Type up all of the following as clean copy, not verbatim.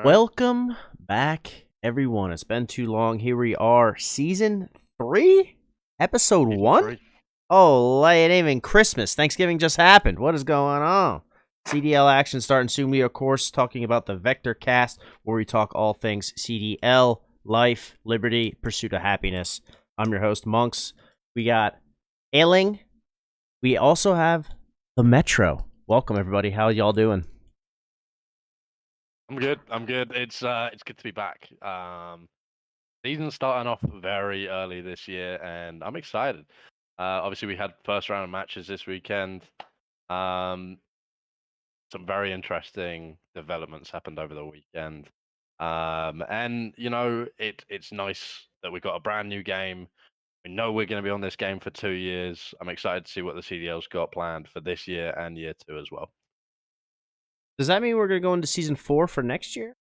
Welcome back, everyone. It's been too long. Here we are, season 3, episode 1. Oh, it ain't even Christmas. Thanksgiving just happened. What is going on? CDL action starting soon. We, of course, talking about the Vector Cast, where we talk all things CDL, life, liberty, pursuit of happiness. I'm your host, Monks. We got Ailing. We also have the Metro. Welcome, everybody. How y'all doing? I'm good. It's good to be back. Season's starting off very early this year, and I'm excited. Obviously, we had first round of matches this weekend. Some very interesting developments happened over the weekend. And it's nice that we got a brand new game. We know we're going to be on this game for 2 years. I'm excited to see what the CDL's got planned for this year and year 2 as well. Does that mean we're going to go into season 4 for next year?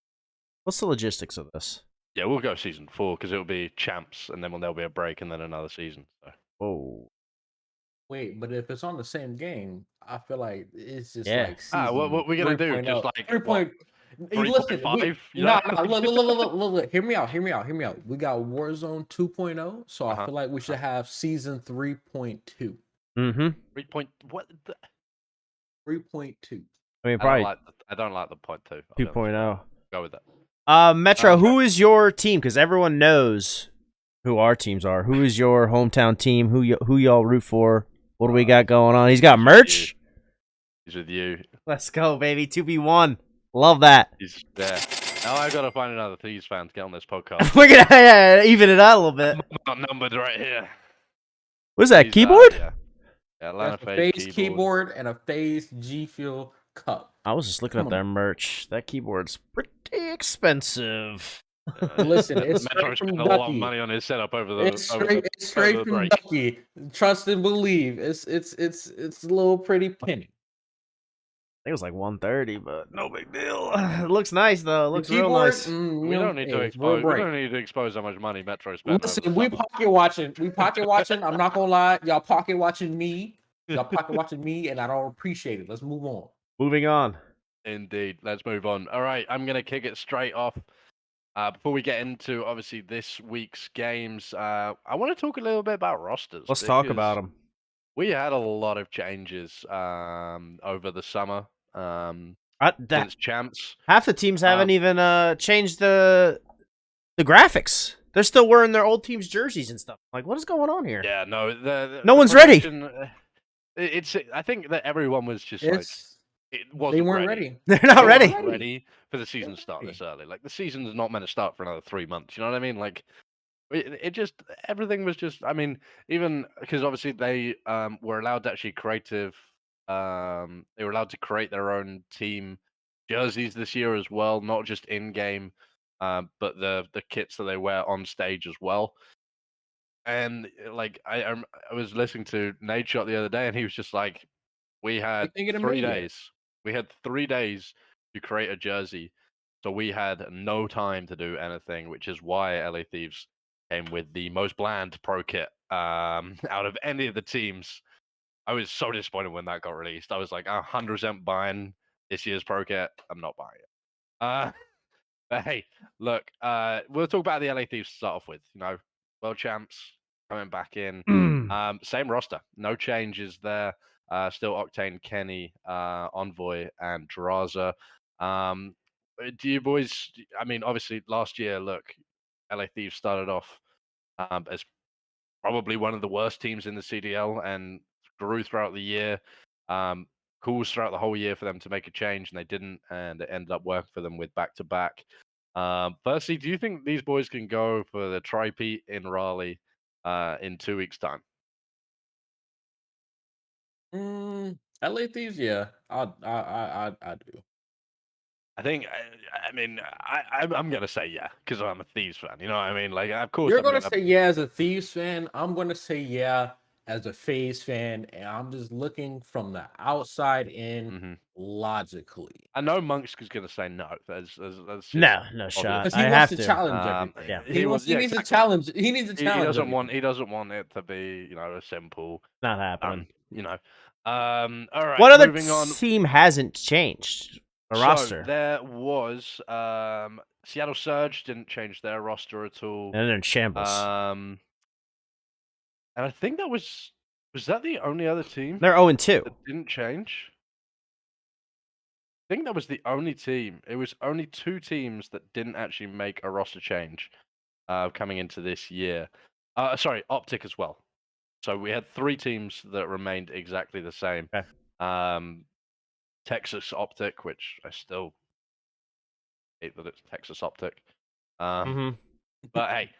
What's the logistics of this? Yeah, we'll go season 4 because it'll be champs, and then there'll be a break, and then another season. So. Oh, Wait, but if it's on the same game, I feel like it's just yeah. like season What we're gonna do? 3.0. Just like 3. what, Listen, 3.5? look. Hear me out. We got Warzone 2.0, so I feel like we should have season 3.2. Mm-hmm. 3.2. I mean, probably I don't like the point 2. 2.0. Go with that. Metro, who is your team? Because everyone knows who our teams are. Who is your hometown team? Who y'all root for? What do we got going on? He's got merch. He's with you. Let's go, baby. 2v1. Love that. He's there. Now I gotta find another Thieves fan to get on this podcast. We're gonna even it out a little bit. I'm not numbered right here. What is that? Keyboard? Yeah. Atlanta FaZe keyboard and a FaZe G Fuel cup. I was just looking at their merch. That keyboard's pretty expensive. Listen, it's Metro spent a lot of money on his setup over the. It's straight from Ducky. Trust and believe. It's a little pretty penny. I think it was like 130, but no big deal. It looks nice though. It looks keyboard, real nice. We don't need to expose. We don't need to expose how much money Metro spent. Listen, we pocket watching. I'm not gonna lie, y'all pocket watching me. Y'all pocket watching me, and I don't appreciate it. Let's move on. Moving on. Indeed, let's move on. All right, I'm gonna kick it straight off. Before we get into obviously this week's games, I want to talk a little bit about rosters. Let's talk about them. We had a lot of changes over the summer since champs. Half the teams haven't even changed the graphics. They're still wearing their old team's jerseys and stuff. Like, what is going on here? Yeah, no, no one's ready. I think that everyone was just they weren't ready. They're not ready. Ready for the season to start this early. Like the season's not meant to start for another 3 months. You know what I mean? Like it just everything was just. I mean, even because obviously they were allowed to actually creative. They were allowed to create their own team jerseys this year as well, not just in game, but the kits that they wear on stage as well. And like I was listening to Nadeshot the other day, and he was just like, "We had 3 days. We had 3 days to create a jersey, so we had no time to do anything, which is why LA Thieves came with the most bland pro kit out of any of the teams." I was so disappointed when that got released. I was like, 100% buying this year's pro kit. I'm not buying it. But hey, look, we'll talk about the LA Thieves to start off with. World champs coming back in. Same roster, no changes there. Still Octane, Kenny, Envoy, and Draza. Do you boys? I mean, obviously, last year, look, LA Thieves started off as probably one of the worst teams in the CDL and grew throughout the year. Calls throughout the whole year for them to make a change, and they didn't, and it ended up working for them with back-to-back. Firstly, do you think these boys can go for the tri-peat in Raleigh in 2 weeks' time? LA Thieves, yeah, I do. I think. I'm gonna say yeah because I'm a Thieves fan. You know what I mean? Like, of course, you're gonna say yeah as a Thieves fan. I'm gonna say yeah as a FaZe fan, and I'm just looking from the outside in logically. I know Monk's is gonna say no. That's no shot. Because he wants to challenge everything. Yeah, he needs a challenge. He needs a challenge. He doesn't want it to be a simple. Not happening. All right. What other moving on. team hasn't changed? A So roster. there was Seattle Surge didn't change their roster at all. And they're in shambles. And I think that was that the only other team They're 0-2. that didn't change? I think that was the only team. It was only 2 teams that didn't actually make a roster change coming into this year. Sorry, Optic as well. So we had 3 teams that remained exactly the same. Okay. Texas Optic, which I still hate that it's Texas Optic. But hey,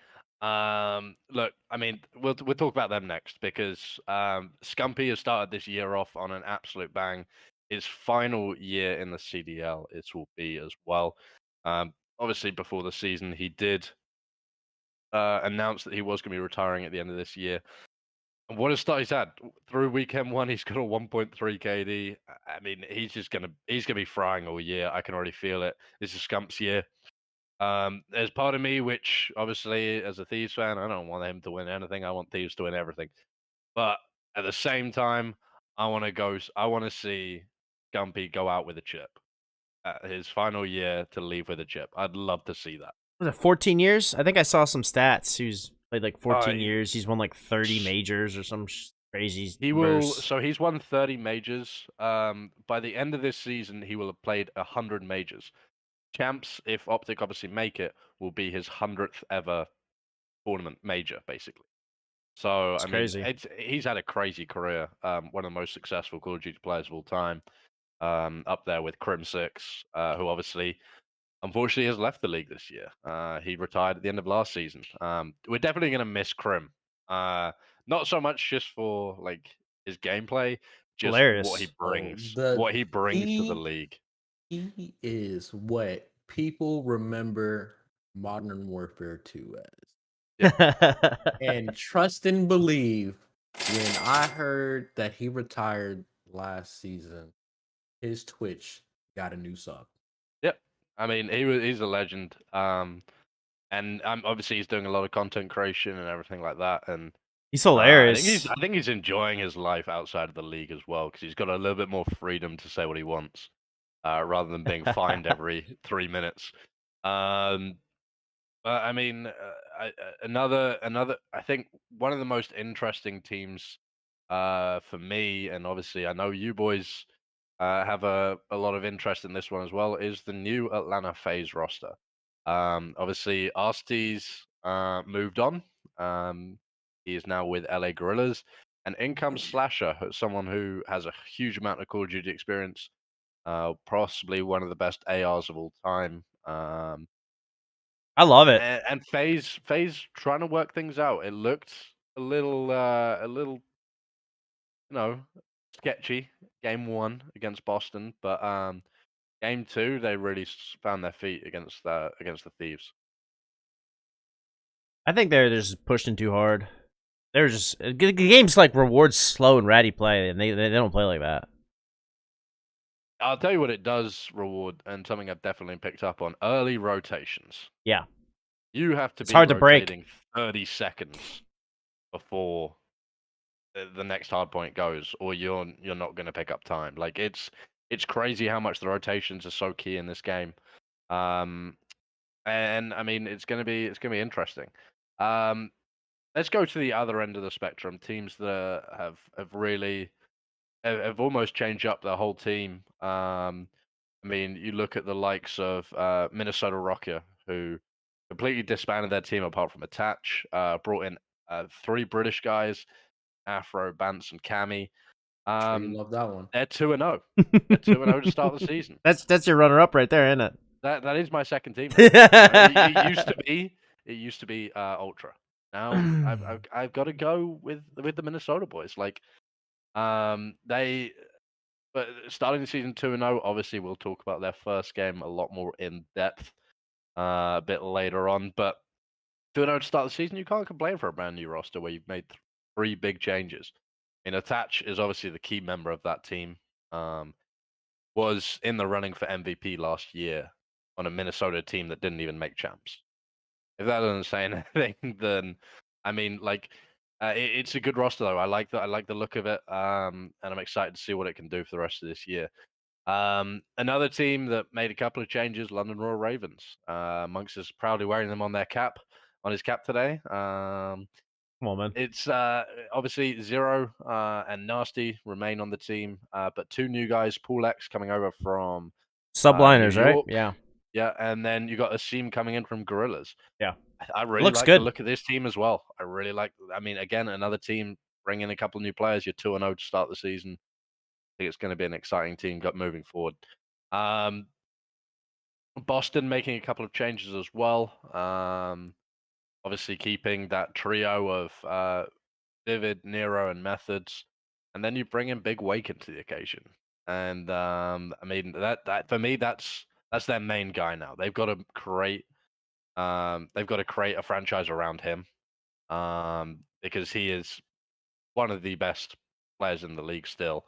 look, I mean, we'll talk about them next because Scumpy has started this year off on an absolute bang. His final year in the CDL, it will be as well. Obviously, before the season, he did announce that he was going to be retiring at the end of this year. And what a start he's had through weekend 1. He's got a 1.3 KD. I mean, he's gonna be frying all year. I can already feel it. This is Scump's year. There's part of me which, obviously, as a Thieves fan, I don't want him to win anything. I want Thieves to win everything. But at the same time, I want to see Scumpy go out with a chip. His final year to leave with a chip. I'd love to see that. Was it 14 years? I think I saw some stats. He's played like 14 he- years. He's won like 30 majors or some crazy He will. numbers. So he's won 30 majors. By the end of this season, he will have played 100 majors. Champs, if Optic obviously make it, will be his 100th ever tournament major, basically. So It's I mean, crazy. he's had a crazy career. One of the most successful Call of Duty players of all time. Up there with Crim6, who obviously, unfortunately, has left the league this year. He retired at the end of last season. We're definitely going to miss Crim. Not so much just for like his gameplay, just what he Hilarious. brings, The what he brings to the he league. he is what people remember Modern Warfare 2 as. And trust and believe, when I heard that he retired last season, his Twitch got a new sub. Yep. I mean, he's a legend. And obviously he's doing a lot of content creation and everything like that. And He's I hilarious. think he's enjoying his life outside of the league as well because he's got a little bit more freedom to say what he wants, rather than being fined every 3 minutes. But I mean, another. I think one of the most interesting teams, for me, and obviously I know you boys have a lot of interest in this one as well, is the new Atlanta FaZe roster. Obviously, Arstees moved on. He is now with LA Guerrillas, and in comes Slasher, someone who has a huge amount of Call of Duty experience, possibly one of the best ARs of all time. I love it. And FaZe trying to work things out. It looked a little, sketchy. Game 1 against Boston, but game 2 they really found their feet against the Thieves. I think they're just pushing too hard. They're just games like rewards slow and ratty play, and they don't play like that. I'll tell you what it does reward, and something I've definitely picked up on: early rotations. Yeah. You have to It's be hard to break. rotating 30 seconds before the next hard point goes, or you're not going to pick up time. Like it's crazy how much the rotations are so key in this game. And I mean it's gonna be interesting. Let's go to the other end of the spectrum. Teams that have really have almost changed up their whole team. I mean, you look at the likes of Minnesota Rocker, who completely disbanded their team apart from Attach, brought in 3 British guys, Afro, Bance, and Cammy. You love that one. They're 2-0. They're 2-0 to start the season. That's your runner up right there, isn't it? That is my second team. It used to be Ultra. Now I've got to go with the Minnesota boys. Like but starting the season 2-0, obviously we'll talk about their first game a lot more in depth a bit later on. But 2-0 to start the season, you can't complain for a brand new roster where you've made 3 big changes. And Attach is obviously the key member of that team. Was in the running for MVP last year on a Minnesota team that didn't even make champs. If that doesn't say anything, then I mean, like, it's a good roster though. I like the look of it, and I'm excited to see what it can do for the rest of this year. Another team that made a couple of changes, London Royal Ravens. Monks is proudly wearing them on his cap today. Come on, man. It's obviously Zero and Nasty remain on the team, but two new guys, Paul X coming over from New Subliners, right? York. Yeah. Yeah, and then you got Asim coming in from Gorillas. Yeah. I really Looks like good. the look of this team as well. I mean, again, another team bringing a couple new players. You're 2-0 to start the season. I think it's going to be an exciting team moving forward. Boston making a couple of changes as well. Obviously keeping that trio of Vivid, Nero, and Methods, and then you bring in Big Wake into the occasion. And I mean that for me that's their main guy now. They've got to create a franchise around him, because he is one of the best players in the league still.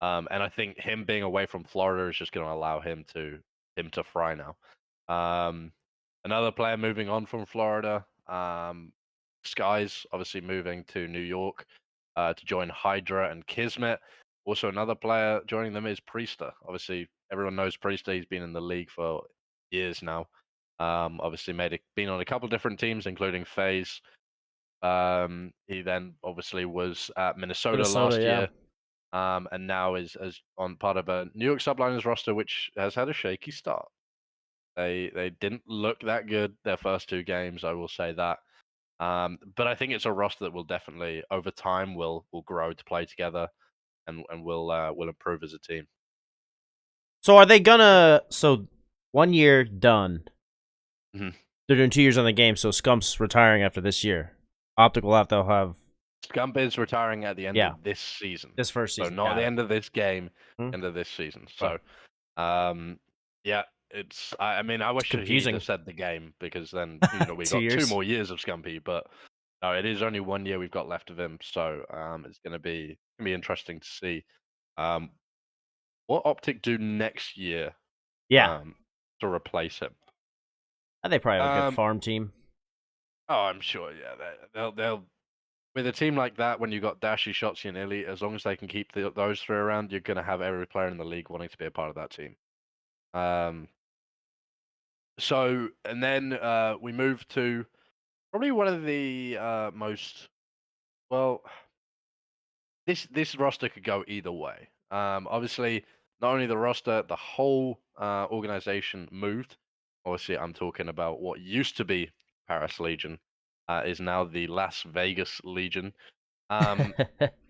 And I think him being away from Florida is just going to allow him to fry now. Another player moving on from Florida, Skies obviously moving to New York to join Hydra and Kismet. Also, another player joining them is Priester. Obviously, everyone knows Priester. He's been in the league for years now. Obviously, been on a couple different teams, including FaZe. He then obviously was at Minnesota last year, and now is on part of a New York Subliners roster, which has had a shaky start. They didn't look that good their first two games, I will say that. But I think it's a roster that will definitely over time will grow to play together, and will improve as a team. So are they gonna? So 1 year done. Mhm. They're doing 2 years on the game, so Scump's retiring after this year. Optic will have to have Scump is retiring at the end of this season. this first season. So not Got the it. end of this game, Hmm. end of this season. Oh. So, yeah, it's. I mean, I wish he'd confusing. have said the game, because then we 2 got 2 years. more years of Scumpy. But no, it is only 1 year we've got left of him. So it's gonna be interesting to see what Optic do next year. Yeah. To replace him. They probably have a good farm team. Oh, I'm sure. Yeah, they'll with a team like that, when you got Dashy, Shotzi, and Illy, as long as they can keep those three around, you're gonna have every player in the league wanting to be a part of that team. So, and then we move to probably one of the most well. This roster could go either way. Obviously, not only the roster, the whole organization moved. Obviously, I'm talking about what used to be Paris Legion, is now the Las Vegas Legion.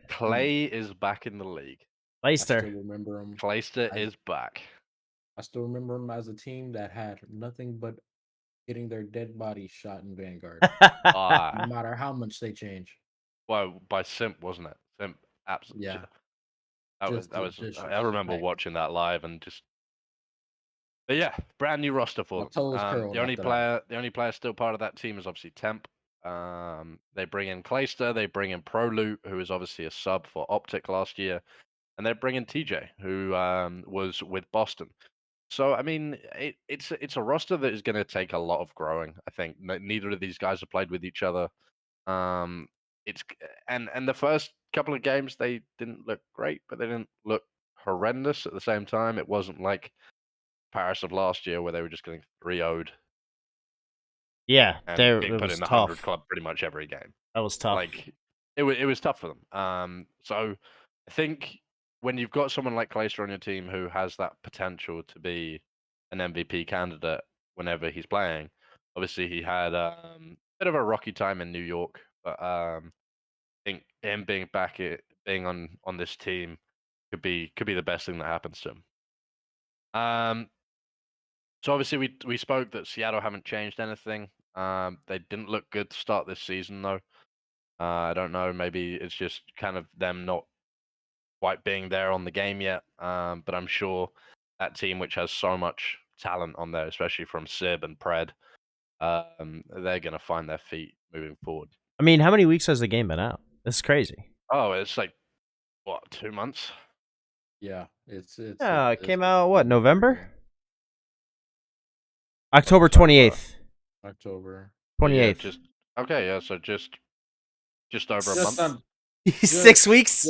Clay is back in the league. I still Leicester. remember him. Clayster is back. I still remember him as a team that had nothing but getting their dead bodies shot in Vanguard. No matter how much they change. Well, by Simp, wasn't it? Simp, absolutely. Yeah. That was. I remember watching that live and just. But yeah, brand new roster for My them. toes curled The only after player still part of that team is obviously Temp. They bring in Clayster, they bring in ProLoot, who is obviously a sub for Optic last year, and they bring in TJ, who was with Boston. So I mean, it's a roster that is going to take a lot of growing. I think neither of these guys have played with each other. It's and the first couple of games they didn't look great, but they didn't look horrendous at the same time. It wasn't like Paris of last year where they were just getting 3-0'd Yeah, and being it put was in the tough. 100 club pretty much every game. That was tough. Like it was tough for them. So I think when you've got someone like Clayster on your team who has that potential to be an MVP candidate whenever he's playing, obviously he had a bit of a rocky time in New York, but I think him being back, being on this team could be the best thing that happens to him. So obviously we spoke that Seattle haven't changed anything. They didn't look good to start this season though. I don't know. Maybe it's just kind of them not quite being there on the game yet. But I'm sure that team, which has so much talent on there, especially from Sib and Pred, they're gonna find their feet moving forward. I mean, how many weeks has the game been out? This is crazy. Oh, it's like what, 2 months? Yeah, it's it came out what, November? October 28th. October 28th. Yeah, okay, yeah, so just over a month. 6 weeks.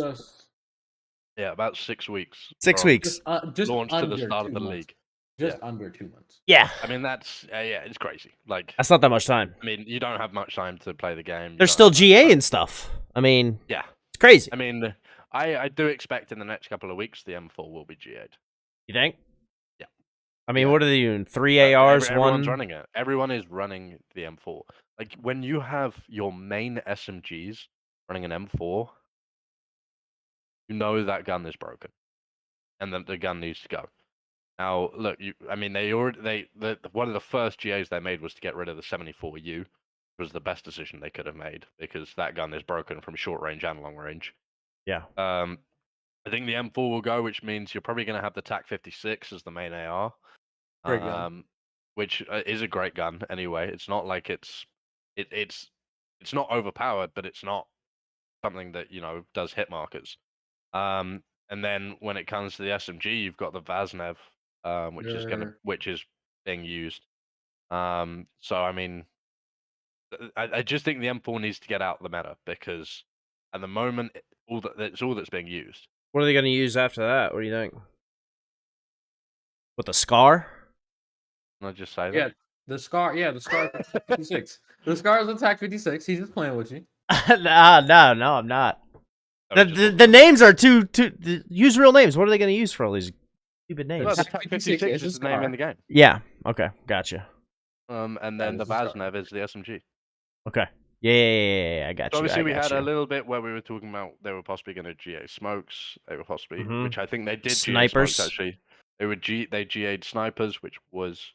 Yeah, about 6 weeks. 6 from weeks. Just launch to the under start 2 of the months. league. Just Yeah. under 2 months. Yeah, I mean, that's yeah, it's crazy. Like, that's not that much time. I mean, you don't have much time to play the game. You There's don't still have much GA time. and stuff. I mean, Yeah, it's crazy. I mean, I do expect in the next couple of weeks the M4 will be GA'd. You think? Yeah. I mean, Yeah. what are they doing? 3 ARs, Everyone's one. running it. Everyone is running the M4. Like, when you have your main SMGs running an M4, you know that gun is broken, and that the gun needs to go. Now, look, I mean, one of the first GAs they made was to get rid of the 74U. It was the best decision they could have made because that gun is broken from short range and long range. Yeah. I think the M4 will go, which means you're probably going to have the TAC 56 as the main AR, Great gun. which is a great gun anyway. It's not like it's not overpowered, but it's not something that does hit markers. And then when it comes to the SMG, you've got the Vaznev, which is being used. So I mean, I just think the M4 needs to get out of the meta because at the moment, it's all that's being used. What are they going to use after that? What do you think? With the Scar? Can I just say that? Yeah, the Scar. Yeah, the Scar 56. The Scar is attack 56. He's just playing with you. No, I'm not. The names are too. Use real names. What are they going to use for all these stupid names? No, the TAC 56 is the name in the game. Yeah. Okay. Gotcha. And then the Vaznev is the SMG. Okay. Yeah. I got you. So obviously, we had a little bit where we were talking about they were possibly going to GA smokes. They were possibly, which I think they did. Snipers. GA smokes, actually. They GA'd snipers, which was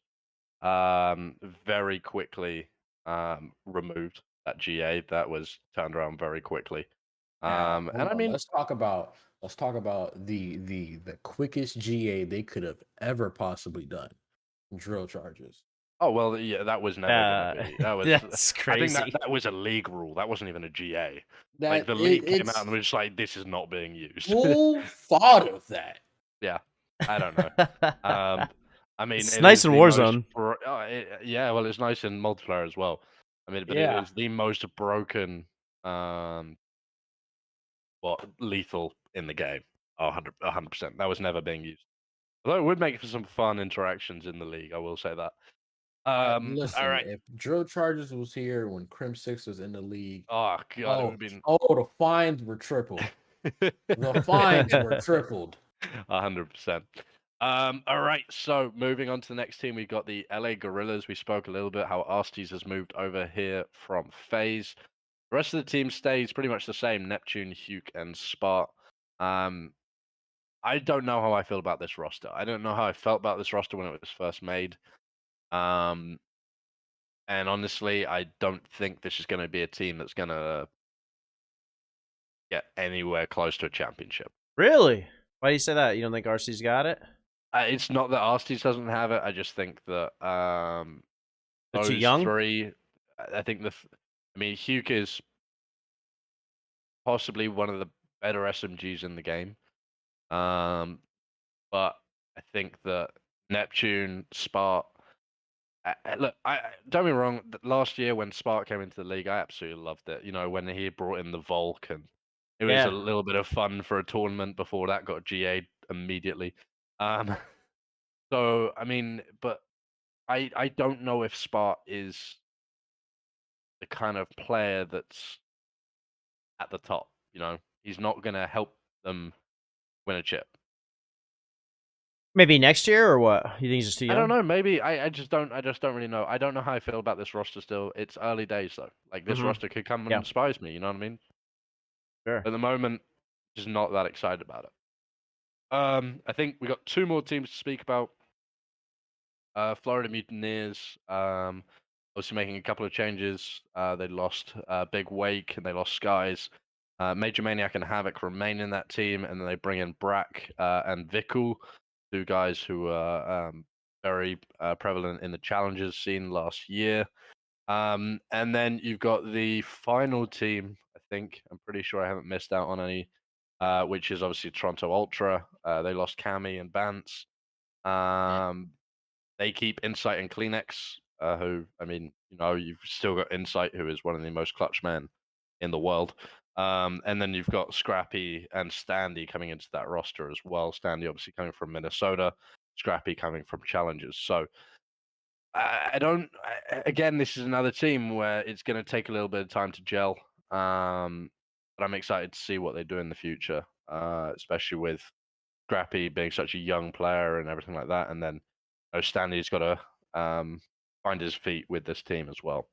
very quickly removed. That GA that was turned around very quickly. And I mean, let's talk about the quickest GA they could have ever possibly done. Drill charges. Oh well, yeah, that was never gonna be. That was that's crazy. I think that was a league rule. That wasn't even a GA. That like the league came out and was just like, "This is not being used." Who thought of that? Yeah, I don't know. I mean, it's nice in Warzone. Yeah, well, it's nice in multiplayer as well. I mean, but it is the most broken, lethal in the game. 100%. That was never being used. Although it would make for some fun interactions in the league, I will say that. Listen, all right. If Drill Charges was here when Crim 6 was in the league, oh god, it would have been. Oh, the fines were tripled. The fines were tripled. 100%. All right, so moving on to the next team, we've got the LA Gorillas. We spoke a little bit how Arstes has moved over here from FaZe. The rest of the team stays pretty much the same: Neptune, Huke, and Spart. I don't know how I feel about this roster. I don't know how I felt about this roster when it was first made. And honestly, I don't think this is going to be a team that's going to get anywhere close to a championship. Really? Why do you say that? You don't think RC's got it? It's not that Arstes doesn't have it. I just think that They're too young. Three. I think Huke is possibly one of the better SMGs in the game. But I think that Neptune, Spart. Look, I don't get me wrong. Last year when Spart came into the league, I absolutely loved it. You know, when he brought in the Volk, and it was a little bit of fun for a tournament before that got GA'd immediately. So I mean, but I don't know if Spart is the kind of player that's at the top. You know, he's not gonna help them win a chip. Maybe next year or what? You think he's just too young? I don't know. Maybe I just don't really know. I don't know how I feel about this roster still. It's early days though. Like this roster could come and surprise me. You know what I mean? Sure. At the moment, just not that excited about it. I think we got two more teams to speak about. Florida Mutineers, obviously making a couple of changes. They lost Big Wake and they lost Skies. Major Maniac and Havoc remain in that team, and then they bring in Brack and Vikul, two guys who are very prevalent in the challenges scene last year. And then you've got the final team, I think. I'm pretty sure I haven't missed out on any, which is obviously Toronto Ultra. They lost Cammy and Bance. They keep Insight and Kleenex, who, I mean, you've still got Insight, who is one of the most clutch men in the world. And then you've got Scrappy and Standy coming into that roster as well. Standy obviously coming from Minnesota, Scrappy coming from Challengers. So again, this is another team where it's going to take a little bit of time to gel. But I'm excited to see what they do in the future, especially with Scrappy being such a young player and everything like that. And then Standy's got to find his feet with this team as well.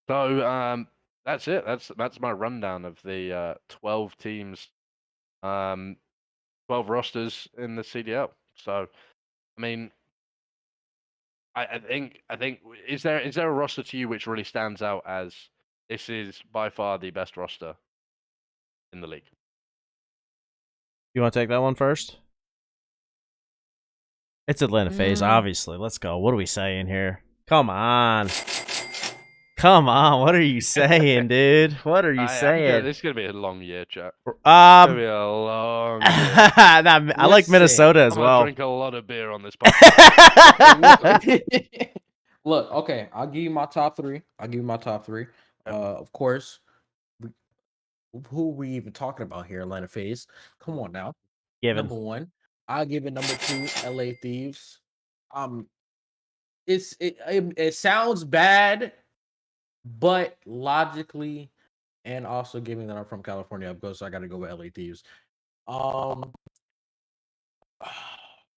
So that's it. That's my rundown of the 12 teams, 12 rosters in the CDL. So, I mean, I think is there a roster to you which really stands out as this is by far the best roster in the league? You want to take that one first? It's Atlanta FaZe, obviously. Let's go. What are we saying here? Come on. Come on. What are you saying, dude? What are you saying? This is gonna be a long year, chat. It's gonna be a long year. I like Minnesota as well. I drink a lot of beer on this podcast. Look, okay, I'll give you my top three. Of course, who are we even talking about here? Atlanta FaZe. Come on now. Number one. I'll give it number two, LA Thieves. It sounds bad, but logically, and also giving that I'm from California, of course, I got to go with LA Thieves. Who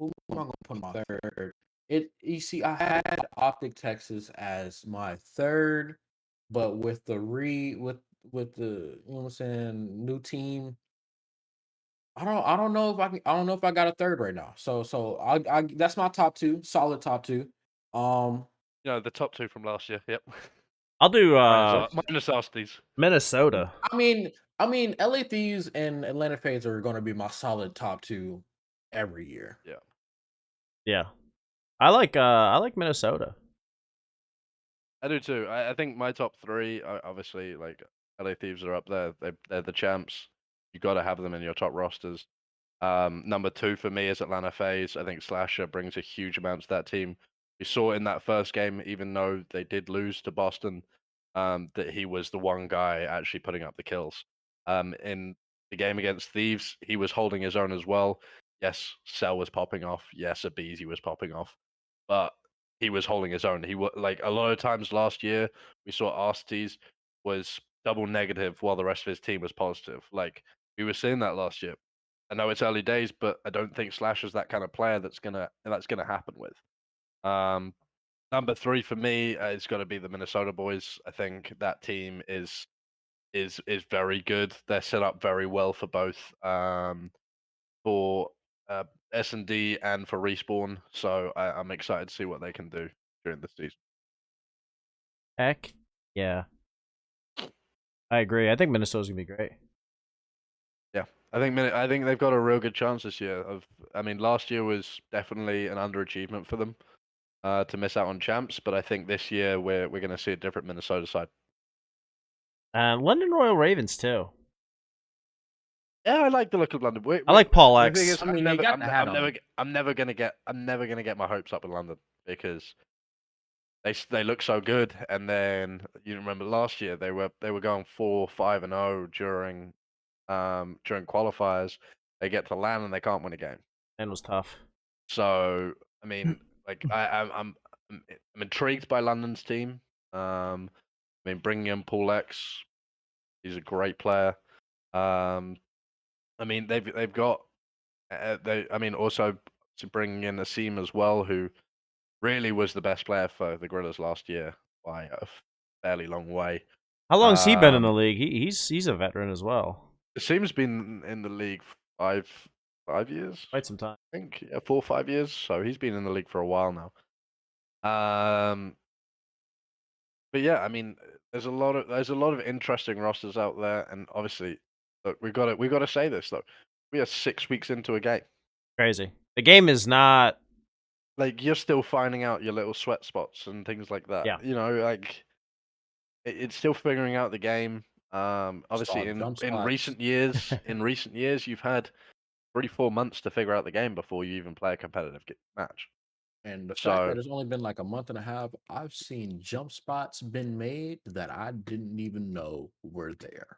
am I gonna put my third? You see, I had Optic Texas as my third, but with the with the you know what I'm saying, new team, I don't know if I got a third right now. So I that's my top two, solid top two. The top two from last year. Yep. I'll do minus Asties. Minnesota. I mean, LA Thieves and Atlanta FaZe are going to be my solid top two every year. Yeah. Yeah. I like Minnesota. I do too. I think my top three are obviously like LA Thieves are up there. They're the champs. You got to have them in your top rosters. Number two for me is Atlanta FaZe. I think Slasher brings a huge amount to that team. We saw in that first game, even though they did lose to Boston, that he was the one guy actually putting up the kills. In the game against Thieves, he was holding his own as well. Yes, Cell was popping off. Yes, aBeZy was popping off, but he was holding his own. He was like a lot of times last year we saw Asties was double negative while the rest of his team was positive. Like we were seeing that last year. I know it's early days, but I don't think Slash is that kind of player that's gonna happen with. Number three for me, it's got to be the Minnesota boys. I think that team is very good. They're set up very well for both for S&D and for Respawn. So I'm excited to see what they can do during the season. Heck yeah, I agree. I think Minnesota's gonna be great. Yeah, I think they've got a real good chance this year. Last year was definitely an underachievement for them to miss out on champs, but I think this year we're going to see a different Minnesota side. London Royal Ravens too. Yeah, I like the look of London. I like Paul X. I'm never gonna get my hopes up with London because they look so good. And then you remember last year they were going 4-5-0 during qualifiers. They get to LAN and they can't win a game. And was tough. So I mean, like I'm intrigued by London's team. Bringing in Paul X, he's a great player. They've got also to bring in Asim as well, who really was the best player for the Gorillas last year by a fairly long way. How long has he been in the league? He's a veteran as well. Asim's been in the league 5 years. Quite some time. I think 4 or 5 years. So he's been in the league for a while now. But yeah, I mean, there's a lot of interesting rosters out there, and obviously, look, we got to say this though. We are 6 weeks into a game. Crazy. The game is not like you're still finding out your little sweat spots and things like that. Yeah. You know, like it's still figuring out the game. Obviously, in recent years, you've had 3-4 months to figure out the game before you even play a competitive match. And the fact So that it's only been like a month and a half, I've seen jump spots been made that I didn't even know were there.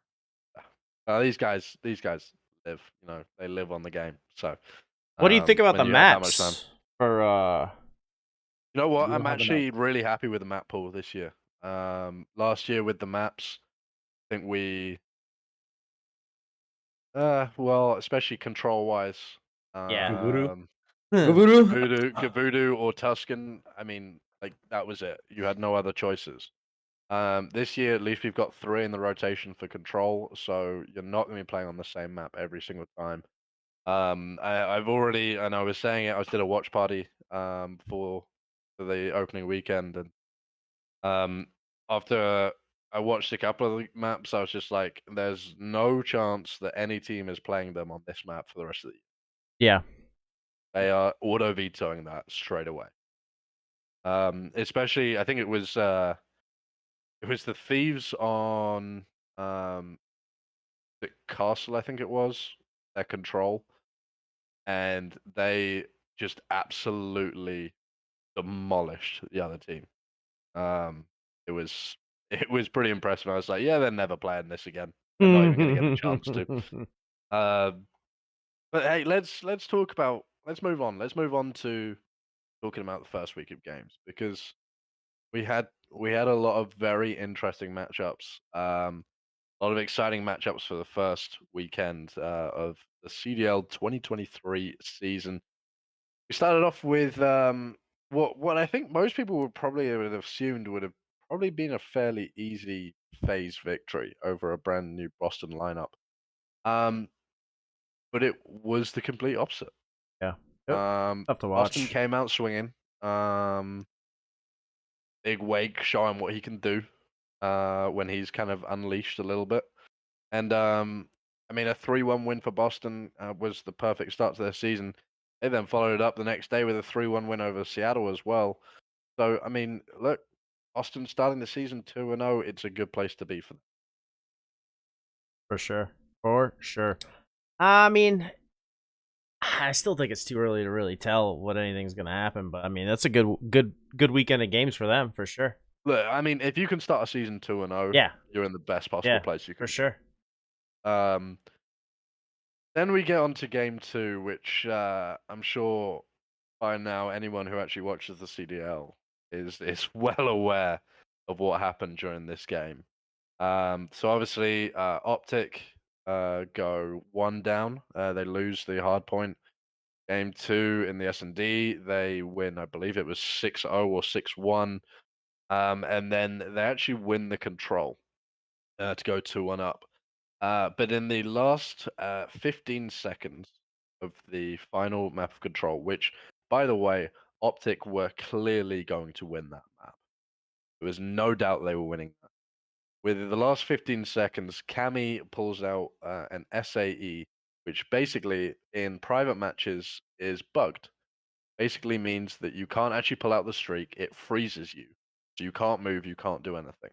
these guys live, they live on the game. So What do you think about when the you have that much time, maps for you know what? We don't I'm have enough. actually really happy with the map pool this year. Last year with the maps, I think we, well, especially control wise, Yeah. um, Voodoo? Voodoo or Tuscan. I mean, like that was it. You had no other choices. This year at least we've got 3 in the rotation for control, so you're not going to be playing on the same map every single time. I've already, and I was saying it, I did a watch party for the opening weekend, and after I watched a couple of the maps, I was just like, there's no chance that any team is playing them on this map for the rest of the year. Yeah. They are auto vetoing that straight away. Especially, I think it was the thieves on the castle. I think it was their control, and they just absolutely demolished the other team. It was it was pretty impressive. I was like, yeah, they're never playing this again. They're not even going to get the chance to. But hey, let's move on. Let's move on to talking about the first week of games, because we had a lot of very interesting matchups. A lot of exciting matchups for the first weekend of the CDL 2023 season. We started off with what I think most people would probably have assumed would have probably been a fairly easy phase victory over a brand new Boston lineup. But it was the complete opposite. Yeah. Yep. Tough to Boston watch. came out swinging. Big Wake showing what he can do when he's kind of unleashed a little bit. And I mean, a 3-1 win for Boston was the perfect start to their season. They then followed it up the next day with a 3-1 win over Seattle as well. So, I mean, look, Boston starting the season 2-0, it's a good place to be for them. For sure. For sure. I mean, I still think it's too early to really tell what anything's going to happen, but I mean, that's a good weekend of games for them, for sure. Look, I mean, if you can start a season 2-0, Yeah. you're in the best possible Yeah. place you can For be. sure. Then we get on to game 2, which I'm sure by now anyone who actually watches the CDL is well aware of what happened during this game. So obviously, Optic go 1 down. They lose the hard point. Game 2 in the S&D, they win, I believe it was 6-0 or 6-1. And then they actually win the control to go 2-1 up. But in the last 15 seconds of the final map of control, which, by the way, Optic were clearly going to win that map. There was no doubt they were winning that. With the last 15 seconds, Cammy pulls out an SAE, which basically in private matches is bugged. Basically means that you can't actually pull out the streak, it freezes you. So you can't move, you can't do anything.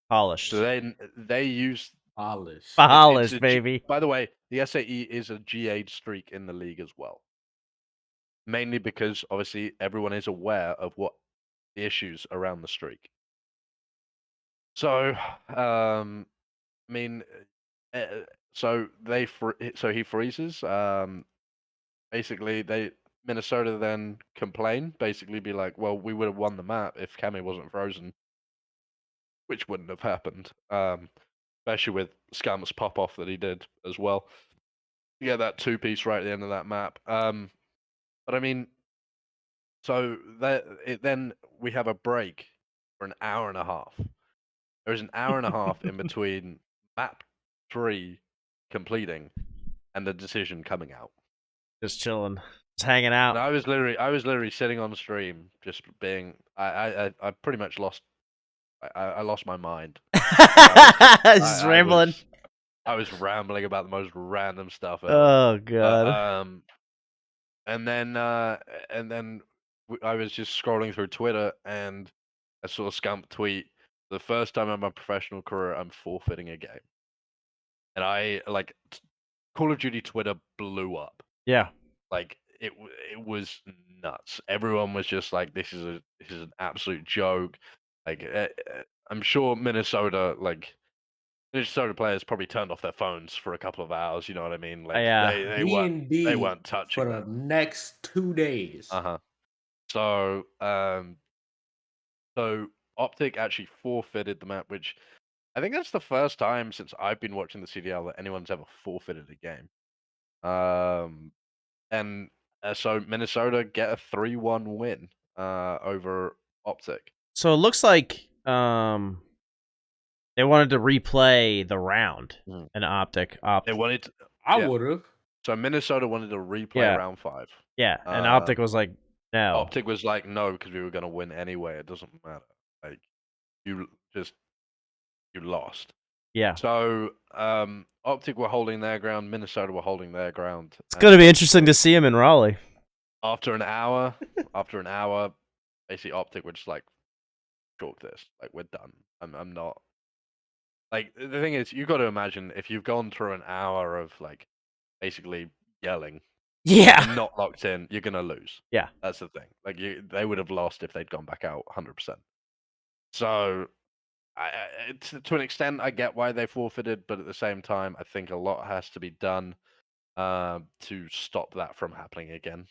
Polished. So then they use Polish. Polished, baby. By the way, the SAE is a GA streak in the league as well. Mainly because obviously everyone is aware of what the issues around the streak. So, I mean, so he freezes. Basically, Minnesota then complain. Basically, be like, "Well, we would have won the map if Cammy wasn't frozen," which wouldn't have happened. Especially with Scammers pop off that he did as well. You get that 2-piece right at the end of that map. But I mean, so then we have a break for an hour and a half. There's an hour and a half in between map 3 completing and the decision coming out. Just chilling. Just hanging out. And I was literally sitting on the stream, just being. I pretty much lost. I lost my mind. Just rambling. I was rambling about the most random stuff ever. Oh god. And then I was just scrolling through Twitter and I saw a Scamp tweet. The first time in my professional career, I'm forfeiting a game. And Call of Duty Twitter blew up. Yeah. Like it was nuts. Everyone was just like, this is an absolute joke. Like, I'm sure Minnesota players probably turned off their phones for a couple of hours. You know what I mean? Like Yeah. they D&D weren't touching for the that. next 2 days. Uh-huh. So so Optic actually forfeited the map, which I think that's the first time since I've been watching the CDL that anyone's ever forfeited a game. And so Minnesota get a 3-1 win over Optic. So it looks like they wanted to replay the round Mm. in Optic. They wanted to, I yeah. would have. So Minnesota wanted to replay Yeah. round 5. Yeah, and Optic was like, no. Optic was like, no, because we were going to win anyway. It doesn't matter. Like, you lost. Yeah. So Optic were holding their ground. Minnesota were holding their ground. It's going to be interesting to see him in Raleigh. After an hour, basically Optic were just like, chalk this. Like, we're done. I'm not. Like, the thing is, you got to imagine if you've gone through an hour of like basically yelling, Yeah. and not locked in, you're gonna lose. Yeah. That's the thing. Like, they would have lost if they'd gone back out 100%. So, to an extent, I get why they forfeited, but at the same time, I think a lot has to be done to stop that from happening again.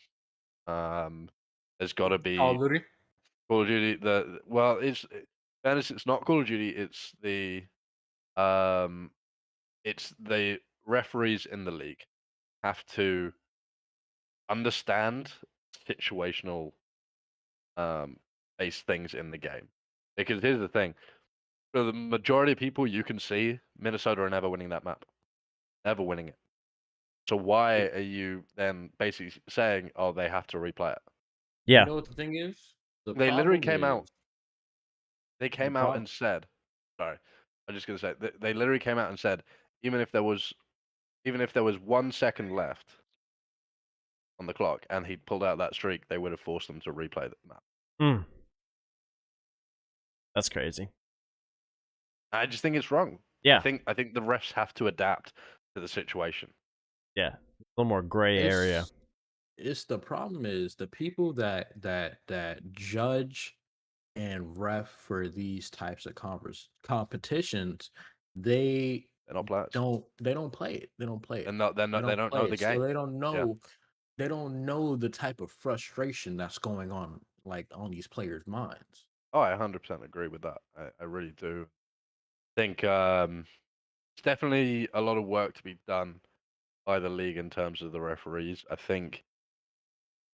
There's got to be Call of Duty. Call of Duty. It's not Call of Duty. It's the referees in the league have to understand situational based things in the game. Because here's the thing. For the majority of people, you can see Minnesota are never winning that map. Never winning it. So why are you then basically saying, oh, they have to replay it? Yeah. You know what the thing is? They literally came out. is- They came out and said, sorry, I'm just going to say, they literally came out and said, even if there was 1 second left on the clock and he pulled out that streak, they would have forced them to replay the map. Mm. That's crazy. I just think it's wrong. Yeah. I think the refs have to adapt to the situation. Yeah. A little more gray area. It's the problem is the people that judge and ref for these types of competitions, they're not players. They don't play it. They don't play it. They don't know the game. So they don't know. They don't know the type of frustration that's going on, like on these players' minds. Oh, I 100% agree with that. I really do. I think it's definitely a lot of work to be done by the league in terms of the referees. I think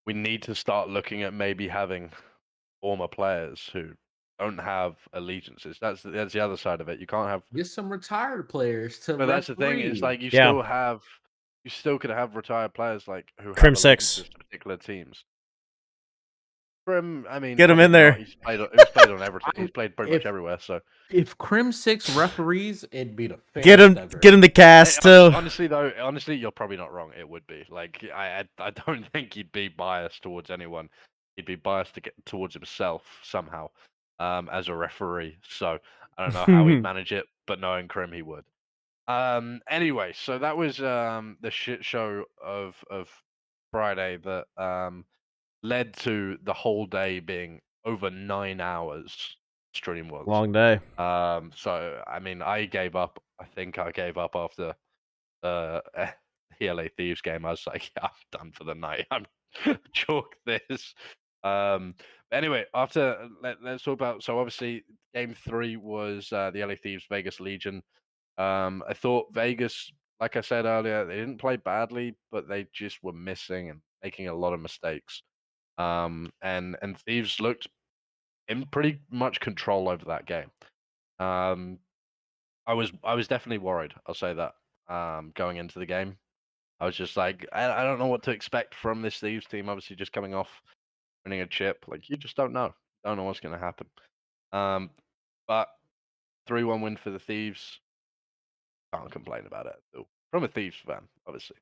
we need to start looking at maybe having former players who don't have allegiances. That's the other side of it. You can't have. Get some retired players to. But that's the thing. It's like you still could have retired players like who Crim have Six allegiances to particular teams. Crim, I mean, get him in there. He's played on everything. He's played pretty much everywhere. So if Crim 6 referees, it'd be the get him the cast too. Honestly, you're probably not wrong. It would be like I don't think he'd be biased towards anyone. He'd be biased towards himself somehow, as a referee. So I don't know how he'd manage it, but knowing Crim, he would. Anyway, so that was the shit show of Friday that led to the whole day being over 9 hours. Stream was long day. So I mean, I gave up. I think I gave up after the LA Thieves game. I was like, yeah, I'm done for the night. I'm chalk this. Anyway, let's talk about. So obviously, game 3 was the LA Thieves Vegas Legion. I thought Vegas, like I said earlier, they didn't play badly, but they just were missing and making a lot of mistakes. And Thieves looked in pretty much control over that game. I was definitely worried. I'll say that. Going into the game, I was just like, I don't know what to expect from this Thieves team. Obviously, just coming off winning a chip, like you just don't know what's going to happen. But 3-1 win for the Thieves. Can't complain about it though. From a Thieves fan, obviously.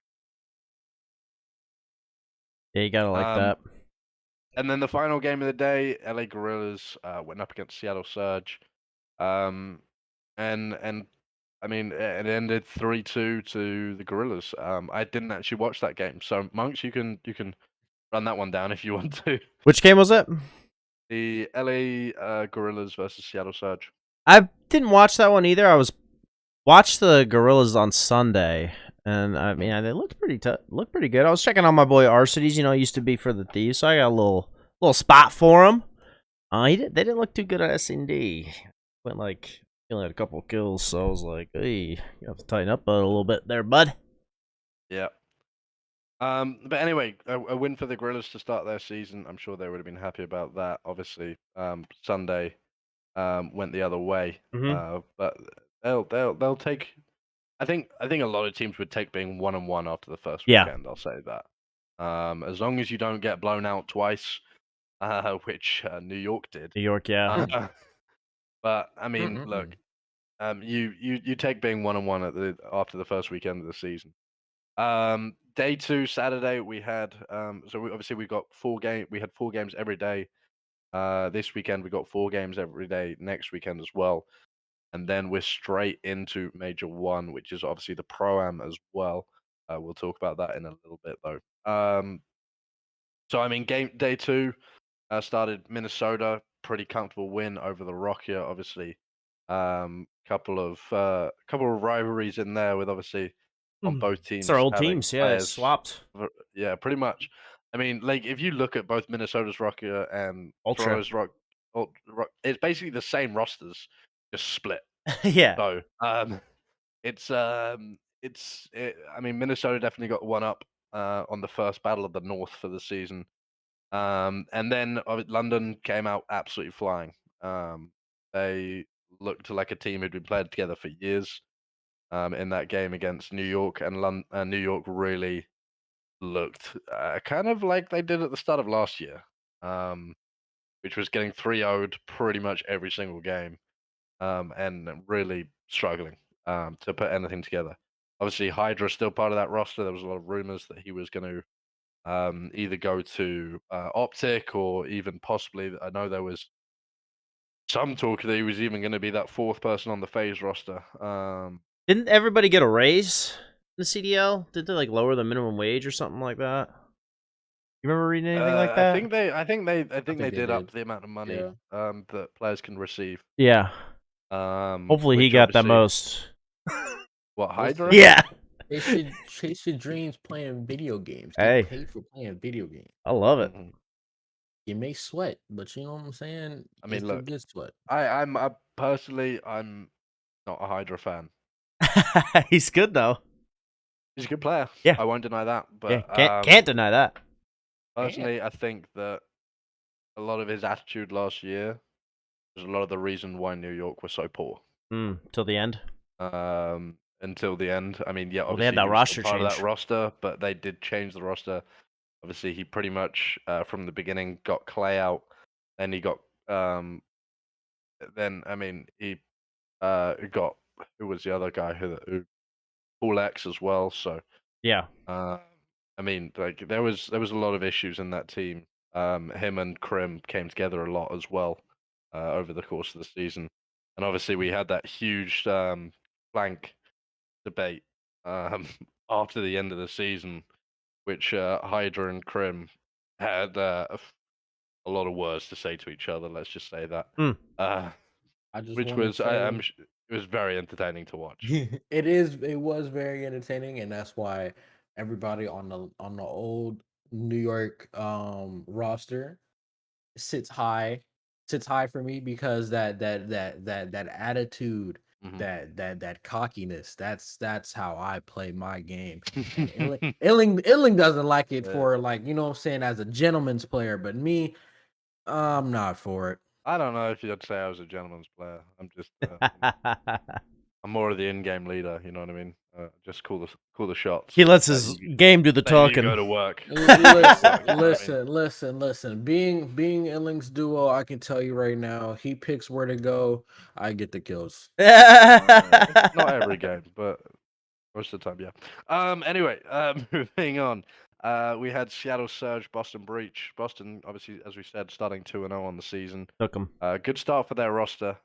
Yeah, you gotta like that. And then the final game of the day, LA Guerrillas went up against Seattle Surge. And I mean, it ended 3-2 to the Guerrillas. I didn't actually watch that game, so Monks, you can run that one down if you want to. Which game was it? The LA Gorillas versus Seattle Surge. I didn't watch that one either. I watched the Gorillas on Sunday, and I mean they looked pretty looked pretty good. I was checking on my boy Arcides. You know, he used to be for the Thieves, so I got a little spot for him. They didn't look too good at S&D. Went like he only had a couple kills, so I was like, hey, you have to tighten up a little bit there, bud. Yeah. But anyway, a win for the Gorillas to start their season. I'm sure they would have been happy about that. Obviously, Sunday went the other way, but they'll take. I think a lot of teams would take being 1-1 after the first weekend. I'll say that. As long as you don't get blown out twice, which New York did. New York, yeah. But I mean, look, you take being 1-1 after the first weekend of the season. Day 2, Saturday, we had we got 4 games. We had 4 games every day. This weekend we got 4 games every day. Next weekend as well, and then we're straight into Major 1, which is obviously the Pro-Am as well. We'll talk about that in a little bit though. So I mean, day 2 started Minnesota, pretty comfortable win over the Rocket. Obviously, couple of rivalries in there with obviously. On both teams. It's our old teams, yeah. They swapped. Yeah, pretty much. I mean, like if you look at both Minnesota's Rocket and Ultra. Toronto's Rock, it's basically the same rosters, just split. Yeah. So, I mean, Minnesota definitely got one up on the first Battle of the North for the season, and then London came out absolutely flying. They looked like a team who'd been playing together for years. In that game against New York, and New York really looked kind of like they did at the start of last year, which was getting 3-0'd pretty much every single game, and really struggling to put anything together. Obviously, Hydra is still part of that roster. There was a lot of rumors that he was going to either go to Optic or even possibly, I know there was some talk that he was even going to be that 4th person on the FaZe roster. Didn't everybody get a raise in the CDL? Did they like lower the minimum wage or something like that? You remember reading anything like that? I think they did up the amount of money that players can receive. Yeah. Hopefully he got the most. What, Hydra? Yeah. They should chase your dreams playing video games. Hey. Get paid for playing video games. I love it. You may sweat, but you know what I'm saying? I mean, look, good sweat. I'm personally, I'm not a Hydra fan. He's good though. He's a good player. Yeah. I won't deny that. But yeah, can't deny that. Personally, I think that a lot of his attitude last year was a lot of the reason why New York was so poor. Till the end. Until the end. I mean, yeah, obviously they had that roster part change. of that roster, but they did change the roster. Obviously, he pretty much from the beginning got Clay out, and he got then I mean he got, who was the other guy who Paul X as well. So yeah, I mean, like there was a lot of issues in that team. Him and Krim came together a lot as well over the course of the season, and obviously we had that huge flank debate after the end of the season, which Hydra and Krim had a lot of words to say to each other. Let's just say that. Which was it was very entertaining to watch. It was very entertaining, and that's why everybody on the old New York roster sits high for me, because that attitude, that cockiness, that's how I play my game. Illing doesn't like it for, like, you know what I'm saying, as a gentleman's player, but me, I'm not for it. I don't know if you'd say I was a gentleman's player. I'm just I'm more of the in-game leader. You know what I mean? Just call the shots. He lets his game do the talking. You go to work. Listen. Being Illing's duo, I can tell you right now, he picks where to go. I get the kills. Not every game, but most of the time, yeah. Anyway, moving on. We had Seattle Surge, Boston Breach. Boston, obviously, as we said, starting 2-0 on the season. Took them. Good start for their roster.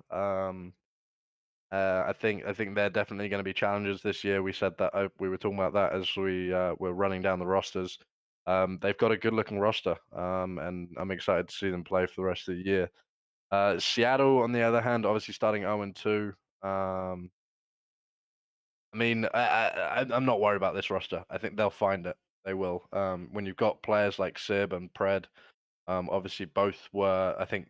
I think they're definitely going to be challengers this year. We said that we were talking about that as we were running down the rosters. They've got a good-looking roster, and I'm excited to see them play for the rest of the year. Seattle, on the other hand, obviously starting 0-2. I mean, I'm not worried about this roster. I think they'll find it. They will. When you've got players like Sib and Pred, obviously both were, I think,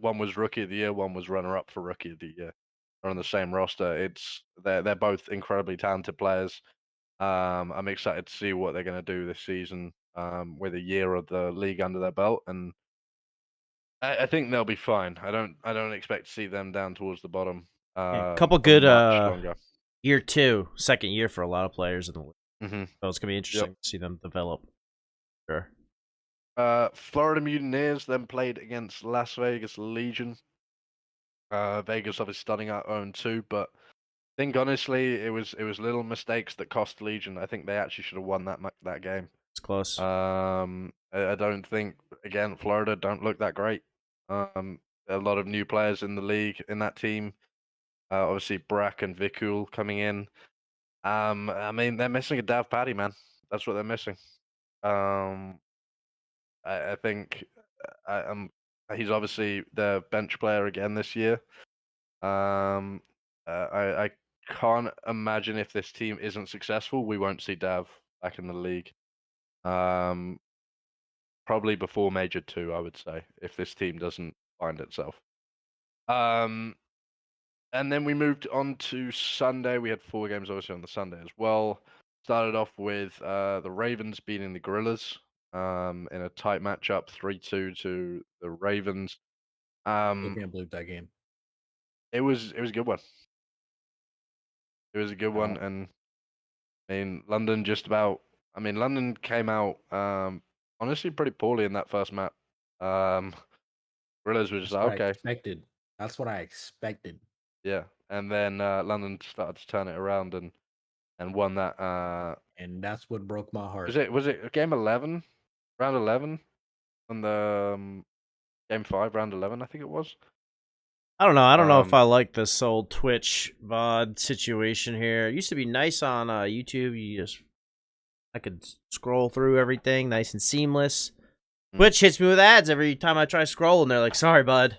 one was Rookie of the Year, one was runner-up for Rookie of the Year. Are on the same roster. They're both incredibly talented players. I'm excited to see what they're going to do this season, with a year of the league under their belt, and I think they'll be fine. I don't expect to see them down towards the bottom. Yeah, couple For good much longer. year 2, second year for a lot of players in the league. Mm-hmm. So it's gonna be interesting to see them develop. Sure. Florida Mutineers then played against Las Vegas Legion. Vegas obviously starting out 0-2, but I think honestly it was little mistakes that cost Legion. I think they actually should have won that game. It's close. I don't think, again, Florida don't look that great. A lot of new players in the league in that team. Obviously Brack and Vikul coming in. I mean, they're missing a Dav Paddy, man. That's what they're missing. I think he's obviously the bench player again this year. I can't imagine if this team isn't successful, we won't see Dav back in the league. Probably before Major 2, I would say, if this team doesn't find itself. And then we moved on to Sunday. We had 4 games obviously on the Sunday as well. Started off with the Ravens beating the Gorillas in a tight matchup, 3-2 to the Ravens. I can't believe that game. It was a good one. It was a good one, and I mean London London came out honestly pretty poorly in that first map. Gorillas were just like, okay. That's what I expected. Yeah, and then London started to turn it around and won that. And that's what broke my heart. Was it game 11, round 11, on the game 5, round 11? I think it was. I don't know. I don't know if I like this old Twitch VOD situation here. It used to be nice on YouTube. I could scroll through everything, nice and seamless. Twitch hits me with ads every time I try scrolling. They're like, "Sorry, bud.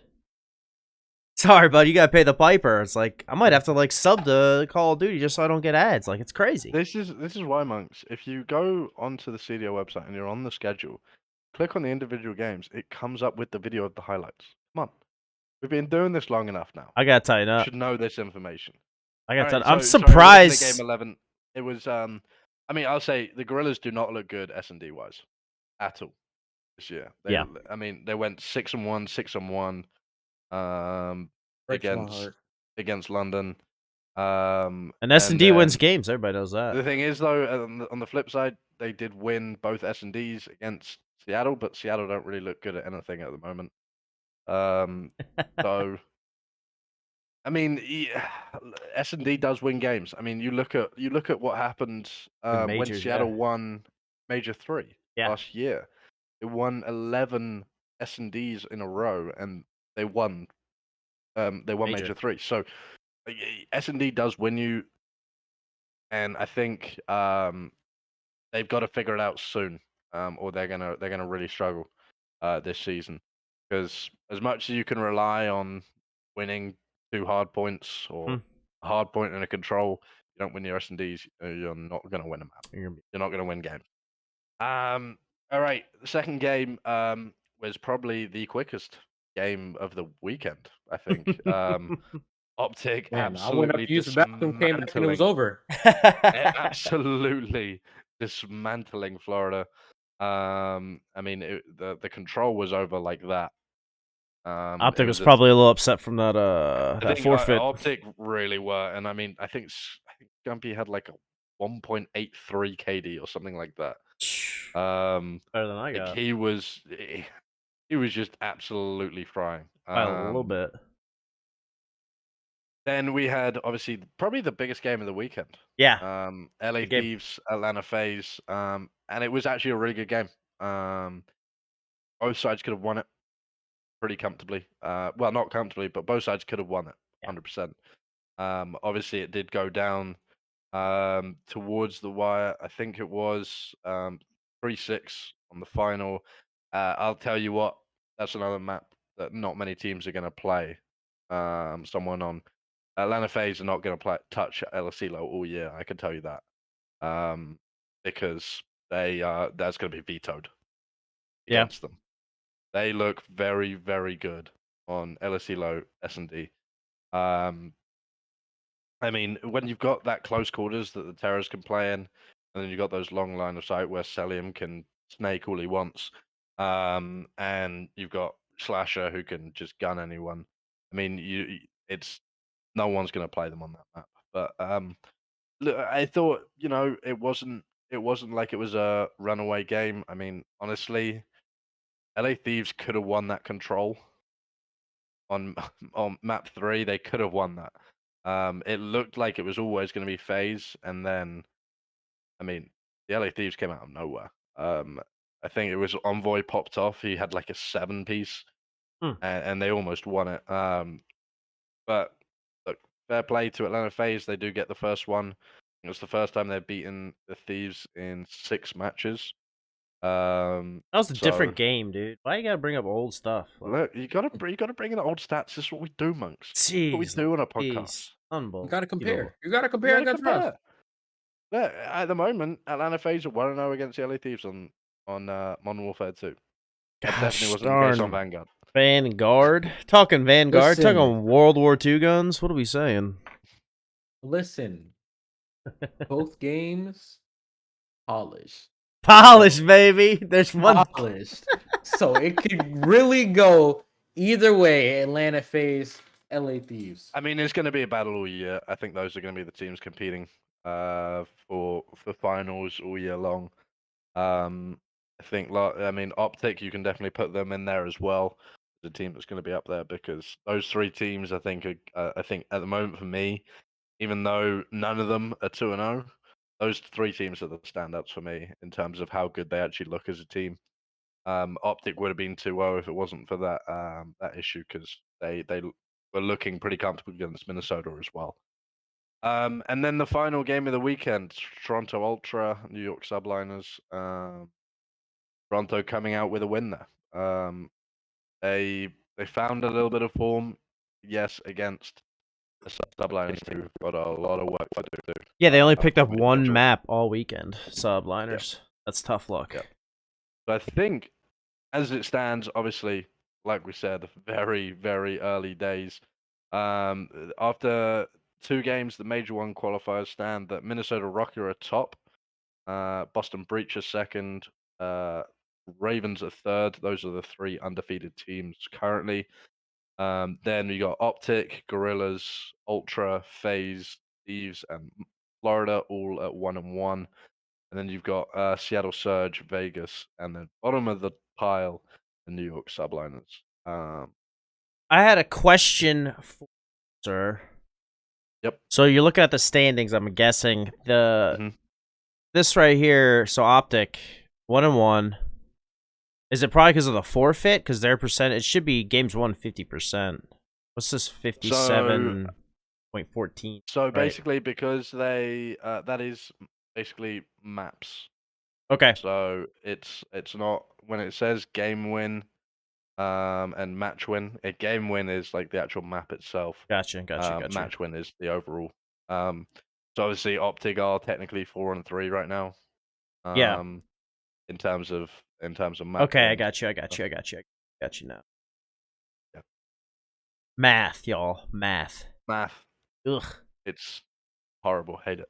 Sorry, bud. You gotta pay the piper." It's like I might have to like sub to Call of Duty just so I don't get ads. Like it's crazy. This is why, Monks. If you go onto the CDO website and you're on the schedule, click on the individual games. It comes up with the video of the highlights. Come on. We've been doing this long enough now. I gotta tighten up. You should know this information. I gotta tighten up. I'm surprised. Sorry, game 11. It was. I mean, I'll say the Gorillas do not look good S&D wise at all this year. Yeah. I mean, they went 6-1, 6-1. Against London. And S&D wins games. Everybody knows that. The thing is, though, on the flip side, they did win both S&Ds against Seattle, but Seattle don't really look good at anything at the moment. So, I mean, S&D does win games. I mean, you look at what happened when Seattle won Major 3 last year. They won 11 S&Ds in a row, and they won. They won Major 3. So S&D does win you, and I think they've got to figure it out soon, or they're gonna really struggle this season. Because as much as you can rely on winning 2 hard points or a hard point and a control, you don't win your S&Ds, you're not gonna win a map. You're not gonna win games. All right, the second game was probably the quickest game of the weekend, I think. Optic absolutely I went up to use the bathroom, came back, and it was over. Absolutely dismantling Florida. I mean, the control was over like that. Optic was probably a little upset from that that forfeit. Optic really were, and I mean, I think Gumpy had like a 1.83 KD or something like that. Better than I got. He was just absolutely frying. By a little bit. Then we had obviously probably the biggest game of the weekend. Yeah. LA Thieves, Atlanta FaZe, and it was actually a really good game. Both sides could have won it pretty comfortably. Well, not comfortably, but both sides could have won it 100%. Obviously, it did go down towards the wire. I think it was 3-6 on the final. I'll tell you what, that's another map that not many teams are going to play. Someone on Atlanta FaZe are not going to touch LSE low all year. I can tell you that, because that's going to be vetoed Yeah. against them. They look very, very good on LSE low S&D. I mean, when you've got that close quarters that the Terrors can play in, and then you've got those long line of sight where Celium can snake all he wants, and you've got Slasher who can just gun anyone. I mean, it's no one's going to play them on that map. But look, I thought, it wasn't like it was a runaway game. I mean, honestly, LA Thieves could have won that control on on map 3. They could have won that. It looked like it was always going to be FaZe, and then, I mean, the LA Thieves came out of nowhere. I think it was Envoy popped off. He had like a 7-piece, and they almost won it. But look, fair play to Atlanta FaZe. They do get the first one. It was the first time they've beaten the Thieves in 6 matches. That was a different game, dude. Why you gotta bring up old stuff? Look, you gotta bring in the old stats. This is what we do, monks. This is what we Jeez, do on a jeez. podcast. Unbelievable. You gotta compare. You gotta You compare gotta against us. compare. Look, at the moment, Atlanta FaZe are 1-0 against the LA Thieves on Modern Warfare 2. That definitely Gosh wasn't the case on darn. Vanguard. Vanguard. Talking Vanguard. Listen. Talking World War II guns. What are we saying? Listen, both games polished. Polished, baby. There's one. Polished. So it could really go either way. Atlanta FaZe, LA Thieves. I mean, it's going to be a battle all year. I think those are going to be the teams competing for finals all year long. I think, Optic, you can definitely put them in there as well. The team that's going to be up there, because those 3 teams, I think at the moment for me, even though none of them are 2-0, those 3 teams are the standouts for me in terms of how good they actually look as a team. Optic would have been 2-0 if it wasn't for that issue, because they were looking pretty comfortable against Minnesota as well. And then the final game of the weekend, Toronto Ultra, New York Subliners. Toronto coming out with a win there. They found a little bit of form, yes, against the Subliners who've got a lot of work to do. Yeah, they only picked up one map all weekend. Subliners. That's tough luck. Yep. So I think, as it stands, obviously, like we said, very, very early days. After 2 games, the Major 1 qualifiers stand that Minnesota Rocky are top, Boston Breach are second, Ravens are third. Those are the 3 undefeated teams currently. Then we got Optic, Gorillas, Ultra, FaZe, Thieves, and Florida all at 1-1. And then you've got Seattle Surge, Vegas, and then bottom of the pile, the New York Subliners. I had a question for sir. Yep. So you're looking at the standings, I'm guessing. This right here, so Optic, 1-1. Is it probably because of the forfeit? Because their percent, it should be games won 50%. What's this 57.14? So basically, because they that is basically maps. Okay. So it's not, when it says game win and match win. A game win is like the actual map itself. Gotcha. Match win is the overall. So obviously Optic are technically 4-3 right now. Yeah. In terms of map. Okay, I wins. got you. I got you now. Yeah. Math, y'all. Math. Ugh. It's horrible. Hate it.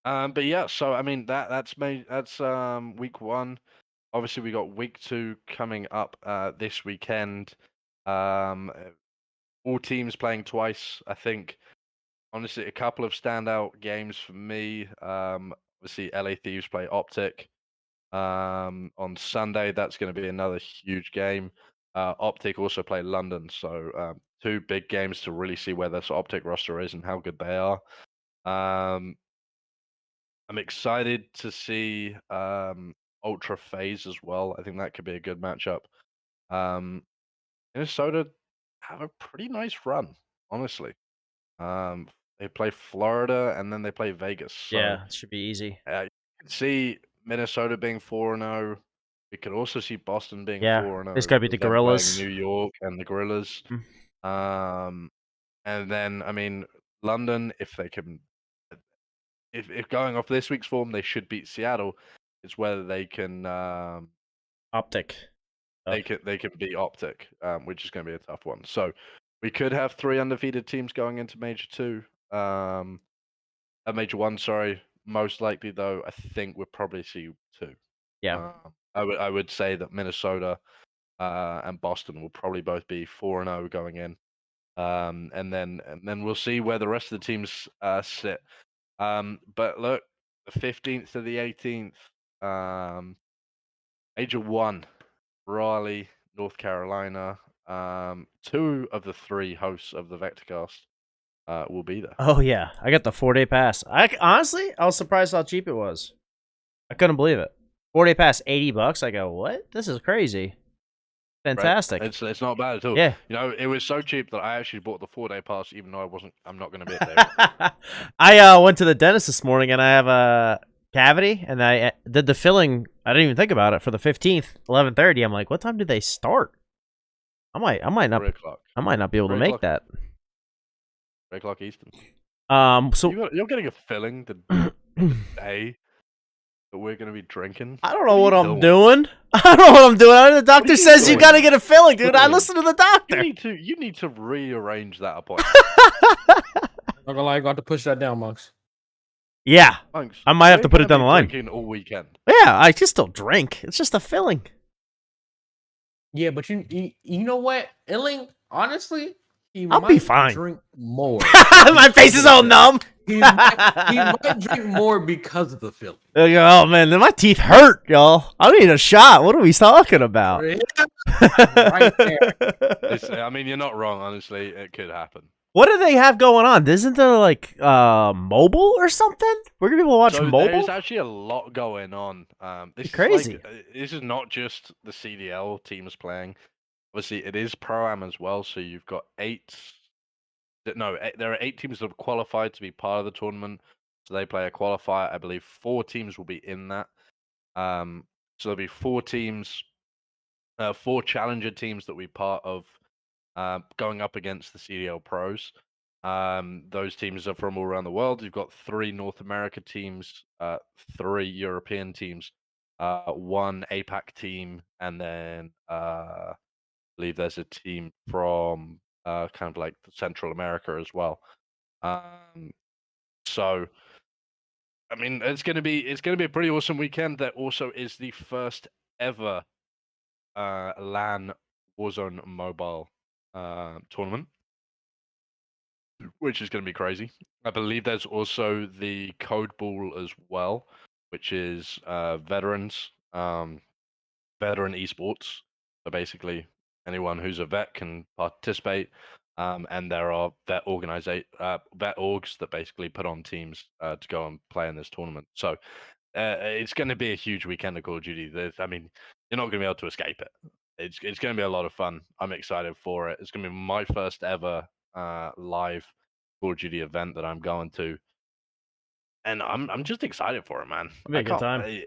But yeah, so I mean that's week 1. Obviously we got week 2 coming up this weekend. All teams playing twice. I think honestly a couple of standout games for me. Obviously LA Thieves play Optic on Sunday. That's going to be another huge game. Optic also play London, so 2 big games to really see where this Optic roster is and how good they are. I'm excited to see Ultra FaZe as well. I think that could be a good matchup. Minnesota have a pretty nice run, honestly. They play Florida and then they play Vegas. So, yeah, it should be easy. you can see Minnesota being 4-0. We could also see Boston being Yeah, 4-0. it's gotta be the with them playing Gorillas. New York and the Gorillas. And then I mean London, if they can, if going off this week's form, they should beat Seattle. It's whether they can Optic. they can beat Optic, which is going to be a tough one. So we could have 3 undefeated teams going into Major 2. Major 1, sorry. Most likely though, I think we'll probably see 2. Yeah. I would say that Minnesota and Boston will probably both be 4-0 going in. And then we'll see where the rest of the teams sit. But look, the 15th to the 18th, Major 1, Raleigh, North Carolina. 2 of the 3 hosts of the VectorCast will be there. Oh yeah, I got the 4-day pass. Honestly, I was surprised how cheap it was. I couldn't believe it. 4-day pass, $80. I go, what? This is crazy. Fantastic. Right? It's not bad at all. Yeah. You know, it was so cheap that I actually bought the 4-day pass, even though I'm not going to be at there. I went to the dentist this morning and I have a cavity and I did the filling. I didn't even think about it for the 15th, 11:30. I'm like, what time do they start? I might not 3 o'clock. I might not be able to make that. 3 o'clock Eastern. So you're getting a filling the day that we're going to be drinking. I don't know what I'm doing. I don't know what I'm doing. The doctor says you got to get a filling, dude. I listen to the doctor. You need to rearrange that appointment. Not gonna lie, I got to push that down, Monks. Yeah, Monks, I might have to put it down the line. Drinking all weekend. Yeah, I can still drink. It's just a filling. Yeah, but you know what, Illing? Honestly, I'll be fine. Drink more. My face is all numb. He might drink more because of the filling. Oh man, my teeth hurt, y'all. I need a shot. What are we talking about? Right there. I mean, you're not wrong. Honestly, it could happen. What do they have going on? Isn't there like mobile or something? We're gonna be able to watch mobile. There's actually a lot going on. This is crazy. This is not just the CDL teams playing. Obviously, it is Pro-Am as well. So you've got 8. No, there are 8 teams that have qualified to be part of the tournament. So they play a qualifier. I believe 4 teams will be in that. So there'll be 4 teams, 4 challenger teams that will be part of going up against the CDL pros. Those teams are from all around the world. You've got 3 North America teams, 3 European teams, 1 APAC team, and then I believe there's a team from kind of like Central America as well. So I mean, it's gonna be a pretty awesome weekend. That also is the first ever LAN Warzone mobile tournament, which is going to be crazy. I believe there's also the Code Ball as well, which is veterans, veteran esports. So basically, anyone who's a vet can participate, and there are vet orgs that basically put on teams to go and play in this tournament. So it's going to be a huge weekend of Call of Duty. I mean, you're not going to be able to escape it. It's going to be a lot of fun. I'm excited for it. It's going to be my first ever live Call of Duty event that I'm going to, and I'm just excited for it, man. It'll be a good time.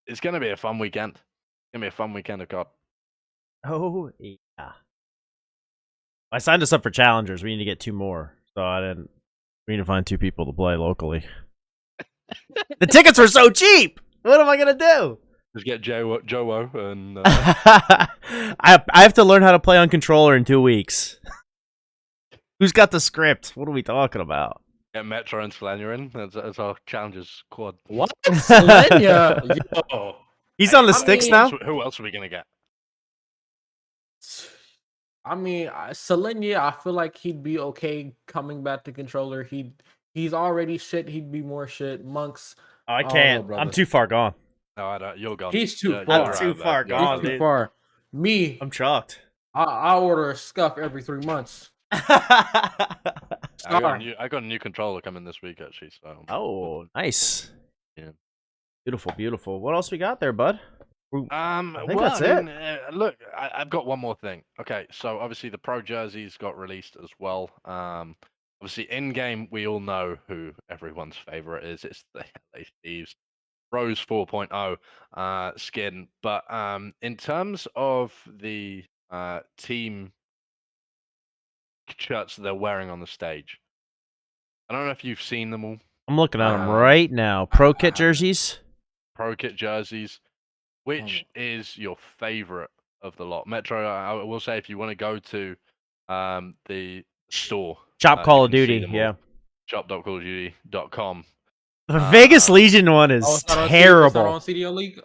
It's going to be a fun weekend. It's going to be a fun weekend of COD. Oh yeah. I signed us up for challengers. We need to get 2 more. So we need to find 2 people to play locally. The tickets were so cheap. What am I gonna do? Just get Joe and I have to learn how to play on controller in 2 weeks. Who's got the script? What are we talking about? Get Metro and Selenia in. That's our challengers squad. What? Selenia? Yo. He's on the sticks now? Who else are we gonna get? I mean, Selenia, I feel like he'd be okay coming back to controller. He's already shit. He'd be more shit. Monks. I can't. I'm too far gone. No, I don't. You're gone. He's too far. I'm too far gone, He's too dude. far. Me, I'm shocked. I order a scuff every 3 months. I got a new controller coming this week actually. So. Oh, nice. Yeah. Beautiful, beautiful. What else we got there, bud? I think that's it. Look, I've got one more thing. Okay, so obviously the pro jerseys got released as well. Obviously in game we all know who everyone's favorite is. It's the LA Thieves. Rose 4.0 skin. But in terms of the team shirts that they're wearing on the stage, I don't know if you've seen them all. I'm looking at them Um, right now. I Pro kit haven't. jerseys. Pro kit jerseys. Which is your favorite of the lot? Metro, I will say if you want to go to the store, Shop you Call of can see Duty. them all. Yeah. Shop.callofduty.com. The Vegas Legion one Oh, is it's not on terrible. CDO League.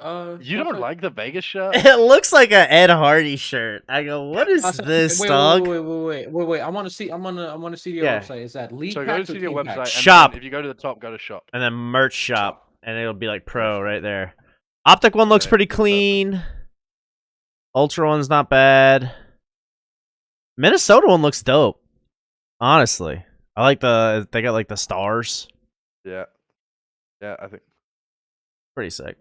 You don't website? like the Vegas shirt? It looks like an Ed Hardy shirt. I go, what is I said, this, wait, dog? wait. I want to see. I'm on the CDO Yeah. website. Is that League So go Packs to or your Team website Packs? and Shop. then if you go to the top, go to shop. And then merch shop. Shop. And it'll be like pro Perfect. right there. Optic one looks Yeah, pretty perfect. clean. Ultra one's not bad. Minnesota one looks dope. Honestly. I like they got like the stars. Yeah. Yeah, I think. Pretty sick.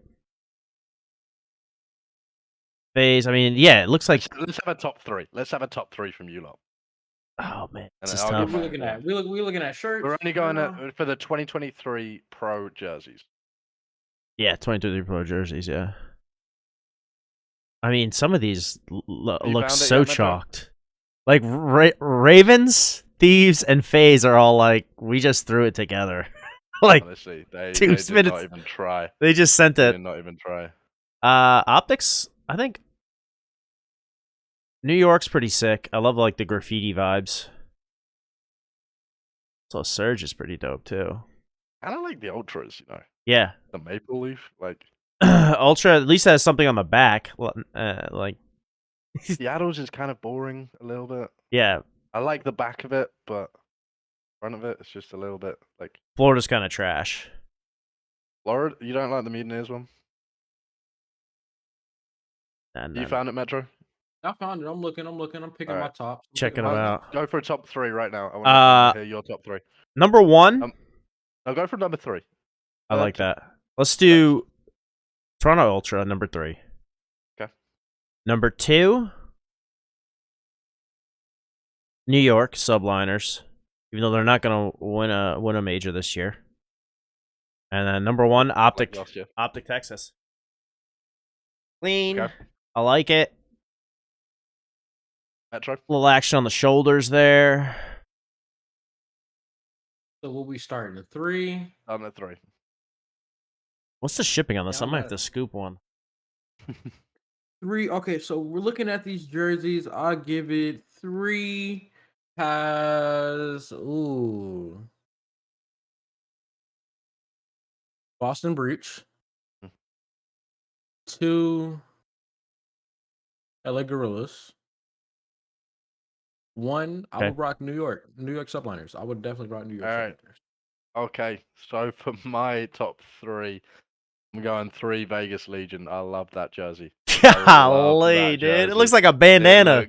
FaZe, I mean, yeah, it looks like Let's have a top three. Let's have a top three from you lot. oh man, this is I'll What tough. give we mine. looking at? We looking at shirts. We're only going right now? for the 2023 Pro jerseys. Yeah, 23 Pro jerseys, yeah. I mean, some of these look found it so yet, Metro? chalked. Like Ravens, Thieves, and FaZe are all like, we just threw it together. Like, Honestly, they 2 did minutes. not even try. They just sent They it. did not even try. Optics, I think New York's pretty sick. I love like the graffiti vibes. So Surge is pretty dope too. I don't like the ultras, Yeah. the maple leaf. Like Ultra at least has something on the back. Like Seattle's is kind of boring a little bit. yeah, I like the back of it, but front of it, it's just a little bit like Florida's kind of trash. Florida. You don't like the Mutineers one? And You found it, Metro? I found it. I'm looking. I'm picking Alright. my top. Checking them out. Go for a top three right now. I want to hear your top three. Number one, I'll go for number three. I like that. Let's do Toronto Ultra, number 3. Okay. Number 2, New York Subliners, even though they're not gonna win a major this year. And then number 1, Optic, Last year. Optic Texas. Clean. Okay. I like it. Metro. Little action on the shoulders there. So we'll be starting at 3. I'm at 3. What's the shipping on this? Yeah, I might I'm have to scoop one. 3. Okay, so we're looking at these jerseys. I'll give it 3. Has Boston Breach. 2 LA Gorillas. 1 I Okay. would rock New York Subliners. I would definitely rock New York Alright. Subliners. Okay, so for my top 3, I'm going 3 Vegas Legion. I love that jersey. Golly, dude. It looks like a bandana.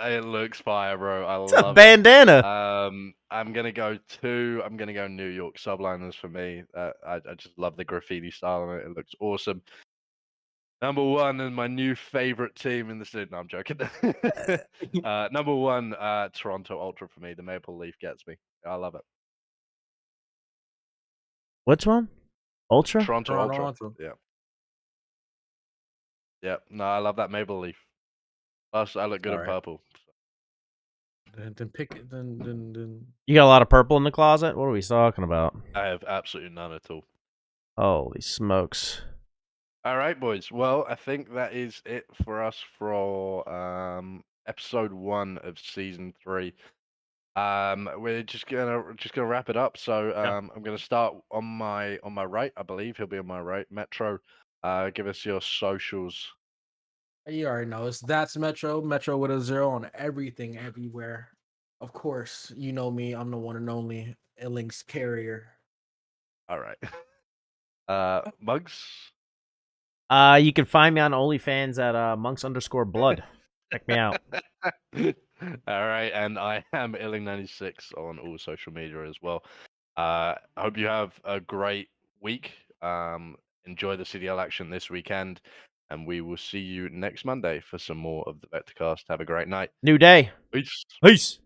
It looks fire, bro. I It's a love bandana. it. I'm gonna go 2. I'm gonna go New York Subliners for me. I just love the graffiti style on it. It looks awesome. Number 1 and my new favorite team in the city. No, I'm joking. Number 1, Toronto Ultra for me. The Maple Leaf gets me. I love it. Which one? Ultra? Toronto Ultra. Ultra. Yeah. Yeah. No, I love that Maple Leaf. Plus, I look good in Alright. purple. Then pick it. Then. You got a lot of purple in the closet? What are we talking about? I have absolutely none at all. Holy smokes. All right, boys. Well, I think that is it for us for episode 1 of season 3. We're just gonna wrap it up. So I'm gonna start on my right. I believe he'll be on my right. Metro, give us your socials. You already know that's Metro with a 0 on everything, everywhere. Of course, you know me. I'm the one and only Links carrier. All right. Mugs. You can find me on OnlyFans at monks_blood. Check me out. All right, and I am Illing96 on all social media as well. I hope you have a great week. Enjoy the CDL action this weekend, and we will see you next Monday for some more of the VectorCast. Have a great night. New day. Peace. Peace.